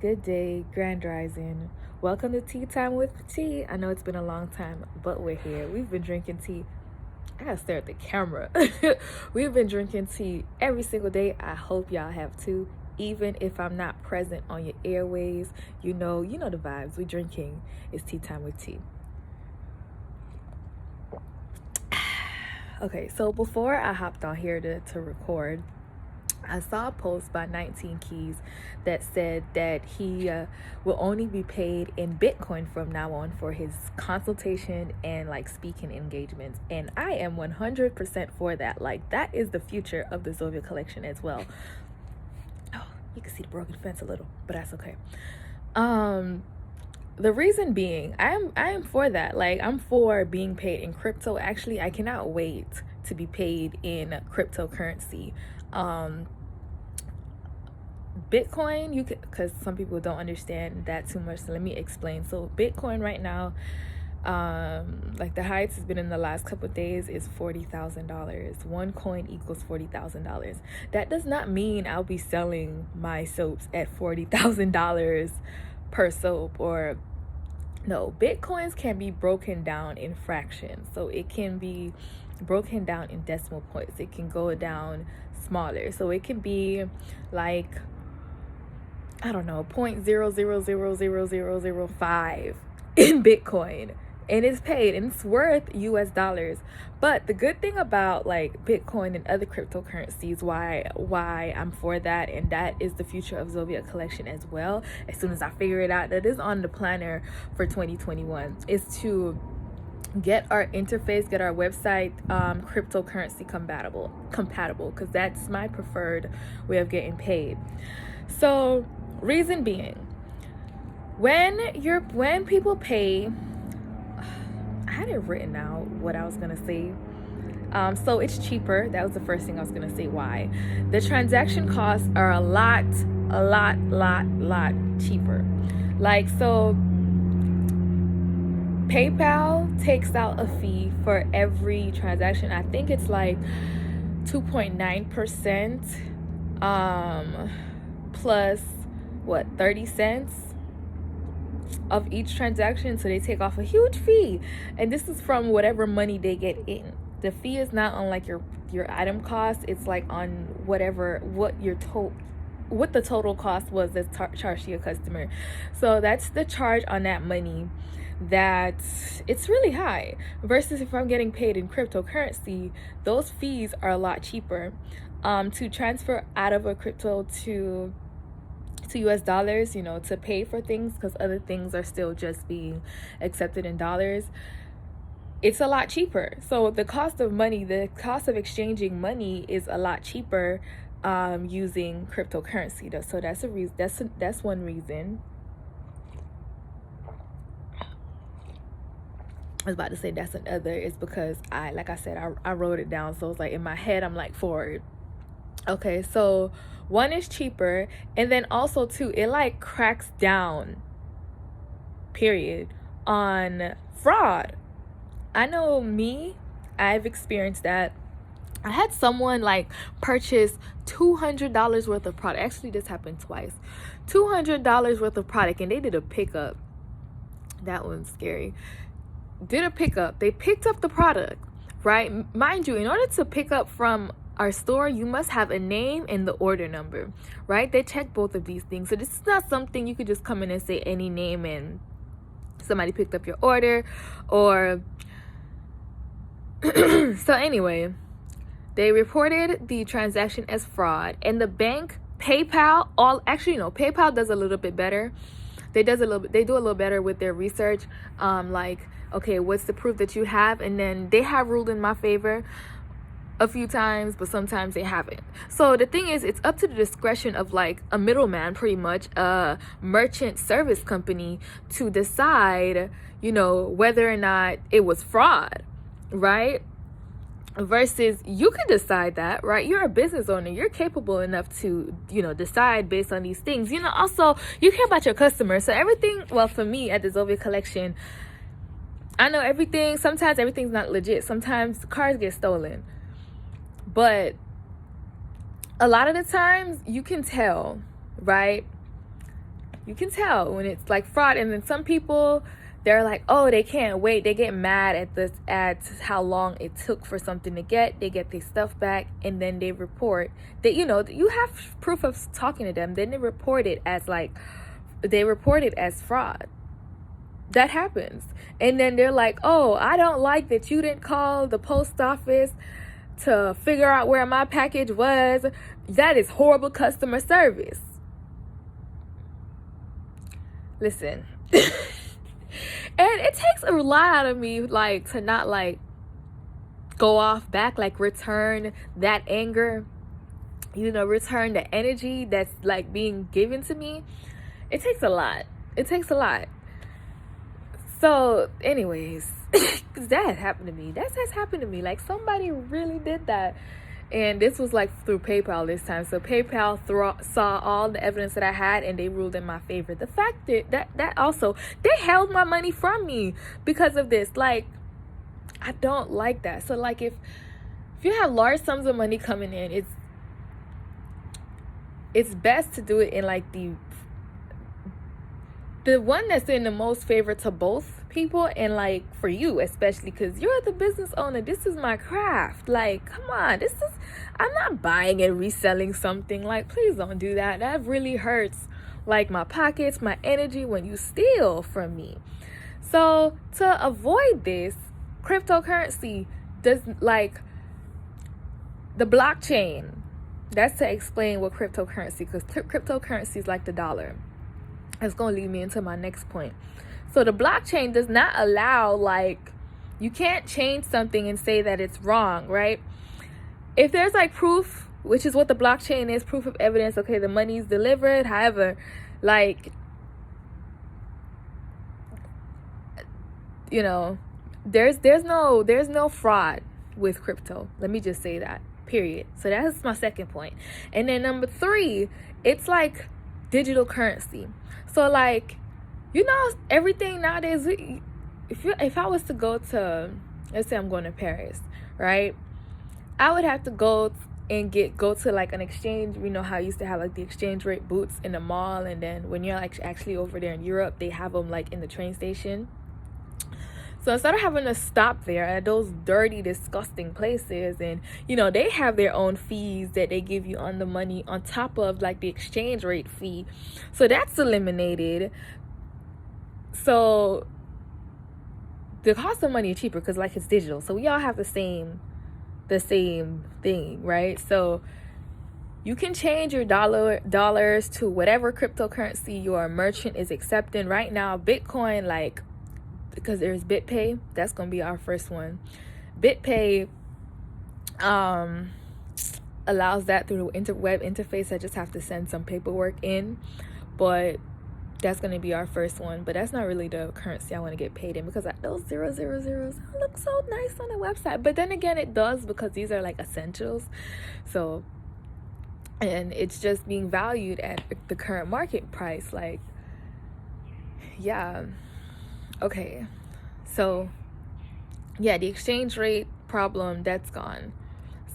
good day, Grand Rising. Welcome to Tea Time with Tea. I know it's been a long time, but we're here. We've been drinking tea. I gotta stare at the camera. We've been drinking tea every single day. I hope y'all have too. Even if I'm not present on your airways, you know the vibes. We drinking. It's Tea Time with Tea. Okay, so before I hopped on here to record, I saw a post by 19 Keys that said that he will only be paid in Bitcoin from now on for his consultation and like speaking engagements. And I am 100% for that. Like, that is the future of the Zovia collection as well. Oh, you can see the broken fence a little, but that's okay. The reason being, I am for that. Like, I'm for being paid in crypto. Actually, I cannot wait to be paid in cryptocurrency. Bitcoin, you could, because some people don't understand that too much, so let me explain. So Bitcoin right now, like the highest has been in the last couple of days is $40,000. One coin equals $40,000. That does not mean I'll be selling my soaps at $40,000 per soap. Or no, Bitcoins can be broken down in fractions. So it can be broken down in decimal points. It can go down smaller. So it can be like, I don't know, 0.000005 in Bitcoin, and it's paid and it's worth US dollars. But the good thing about like Bitcoin and other cryptocurrencies, why I'm for that, and that is the future of Zovia collection as well, as soon as I figure it out, that is on the planner for 2021, is to get our interface, get our website cryptocurrency compatible, because that's my preferred way of getting paid. So reason being, when people pay, I had it written out what I was gonna say. So it's cheaper. That was the first thing I was gonna say. Why? The transaction costs are a lot cheaper. Like, so PayPal takes out a fee for every transaction. I think it's like 2.9%, plus 30 cents of each transaction. So they take off a huge fee, and this is from whatever money they get in. The fee is not on like your item cost. It's like on what the total cost was that's charged to your customer. So that's the charge on that money. That it's really high, versus if I'm getting paid in cryptocurrency, those fees are a lot cheaper. To transfer out of a crypto to US dollars, to pay for things, because other things are still just being accepted in dollars, it's a lot cheaper. So the cost of exchanging money is a lot cheaper using cryptocurrency. So that's a reason. That's one reason. I was about to say that's another, is because I wrote it down, so it's like in my head I'm like for it. Okay, so one is cheaper, and then also too, it like cracks down, period, on fraud. I know I've experienced that. I had someone like purchase $200 worth of product. Actually, this happened twice. $200 worth of product, and they did a pickup. That one's scary. Did a pickup. They picked up the product, right? Mind you, in order to pick up from our store, you must have a name and the order number, right? They check both of these things. So this is not something you could just come in and say any name and somebody picked up your order, or so anyway, they reported the transaction as fraud, and the bank, PayPal, PayPal does a little bit better. They do a little better with their research. Like, okay, what's the proof that you have? And then they have ruled in my favor a few times, but sometimes they haven't. So the thing is, it's up to the discretion of like a middleman, pretty much a merchant service company, to decide, whether or not it was fraud, right? Versus you can decide that, right? You're a business owner. You're capable enough to, decide based on these things. Also, you care about your customers. So everything, well, for me at the Zovia collection, I know sometimes everything's not legit. Sometimes cars get stolen. But a lot of the times you can tell, right? You can tell when it's like fraud. And then some people, they're like, oh, they can't wait. They get mad at how long it took for something to get. They get their stuff back, and then they report that, you know, you have proof of talking to them. Then they report it as fraud. That happens. And then they're like, oh, I don't like that you didn't call the post office to figure out where my package was. That is horrible customer service. Listen. And it takes a lot out of me, like, to not, like, go off back, like, return that anger, you know, return the energy that's, like, being given to me. It takes a lot. So, anyways, that happened to me. That's happened to me. Like, somebody really did that. And this was, like, through PayPal this time. So, PayPal saw all the evidence that I had, and they ruled in my favor. The fact that also, they held my money from me because of this. Like, I don't like that. So, like, if you have large sums of money coming in, it's best to do it in, like, the one that's in the most favor to both people, and, like, for you especially, because you're the business owner. This is my craft. Like, come on, I'm not buying and reselling something. Like, please don't do that. That really hurts, like, my pockets, my energy, when you steal from me. So to avoid this, cryptocurrency does, like, the blockchain, that's to explain what cryptocurrency, because cryptocurrency is like the dollar. It's going to lead me into my next point. So the blockchain does not allow, like, you can't change something and say that it's wrong, right? If there's, like, proof, which is what the blockchain is, proof of evidence, okay, the money's delivered. However, like, you know, there's no fraud with crypto. Let me just say that, period. So that's my second point. And then number 3, it's like digital currency. So, like, you know, everything nowadays, if I was to go to, let's say I'm going to Paris, right? I would have to go to like an exchange. You know how I used to have, like, the exchange rate booths in the mall, and then when you're, like, actually over there in Europe, they have them, like, in the train station. So instead of having to stop there at those dirty, disgusting places, and, you know, they have their own fees that they give you on the money on top of, like, the exchange rate fee. So that's eliminated. So the cost of money is cheaper because, like, it's digital. So we all have the same thing, right? So you can change your dollars to whatever cryptocurrency your merchant is accepting right now. Bitcoin, like, because there's BitPay, that's gonna be our first one. BitPay allows that through the web interface. I just have to send some paperwork in, but that's gonna be our first one. But that's not really the currency I want to get paid in, because those 000s look so nice on the website. But then again, it does, because these are, like, essentials. So, and it's just being valued at the current market price. Like, yeah. Okay, so yeah, the exchange rate problem, that's gone.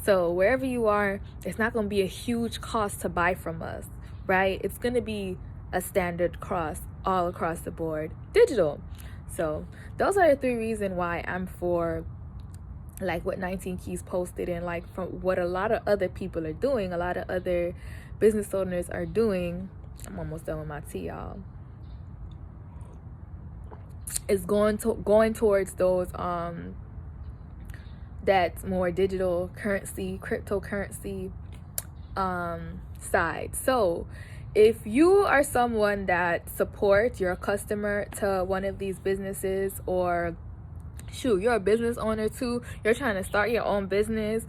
So wherever you are, it's not going to be a huge cost to buy from us, right? It's going to be a standard cost all across the board, digital. So those are the 3 reasons why I'm for, like, what 19 Keys posted, and, like, from what a lot of other people are doing, a lot of other business owners are doing. I'm almost done with my tea, y'all. Is going towards those that's more digital currency, cryptocurrency side. So if you are someone that supports your customer to one of these businesses, or shoot, you're a business owner too, you're trying to start your own business,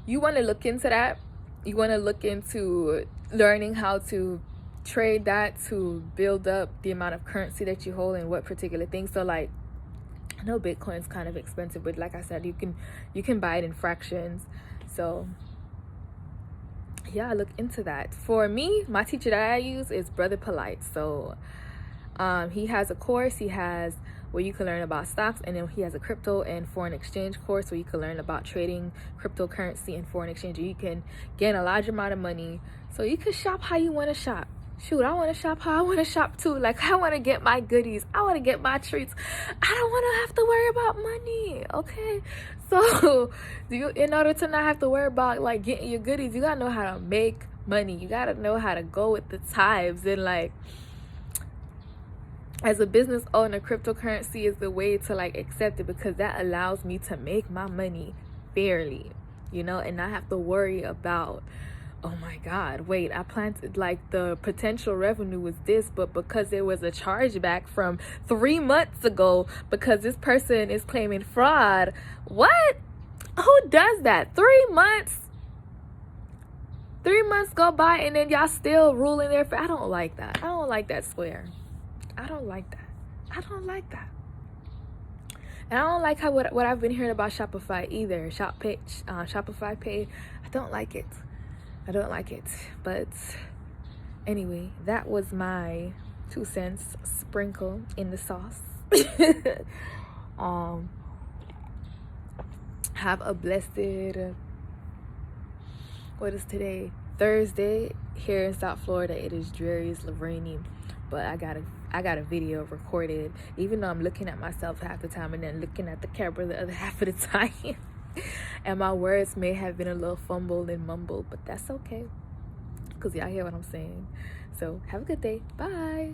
you want to look into that. You want to look into learning how to trade that to build up the amount of currency that you hold and what particular things. So, like, I know Bitcoin's kind of expensive, but like I said, you can buy it in fractions. So yeah, look into that. For me, my teacher that I use is Brother Polite. So he has a course. He has where you can learn about stocks, and then he has a crypto and foreign exchange course where you can learn about trading cryptocurrency and foreign exchange. You can gain a large amount of money, so you can shop how you want to shop. shoot, I want to shop how I want to shop too. Like, I want to get my goodies. I want to get my treats. I don't want to have to worry about money, okay? So, in order to not have to worry about, like, getting your goodies, you got to know how to make money. You got to know how to go with the times. And, like, as a business owner, cryptocurrency is the way to, like, accept it, because that allows me to make my money fairly, you know, and not have to worry about, oh my God, wait, I planted, like, the potential revenue was this, but because there was a chargeback from 3 months ago because this person is claiming fraud. What? Who does that? 3 months? 3 months go by and then y'all still ruling there. I don't like that. I don't like that square. I don't like that. I don't like that. And I don't like how what I've been hearing about Shopify either. Shopify Pay. I don't like it. I don't like it. But anyway, that was my 2 cents sprinkle in the sauce. Have a blessed, what is today? Thursday. Here in South Florida, it is dreary, it's rainy, but I got a video recorded, even though I'm looking at myself half the time and then looking at the camera the other half of the time. And my words may have been a little fumbled and mumbled, but that's okay, because y'all hear what I'm saying. So have a good day. Bye.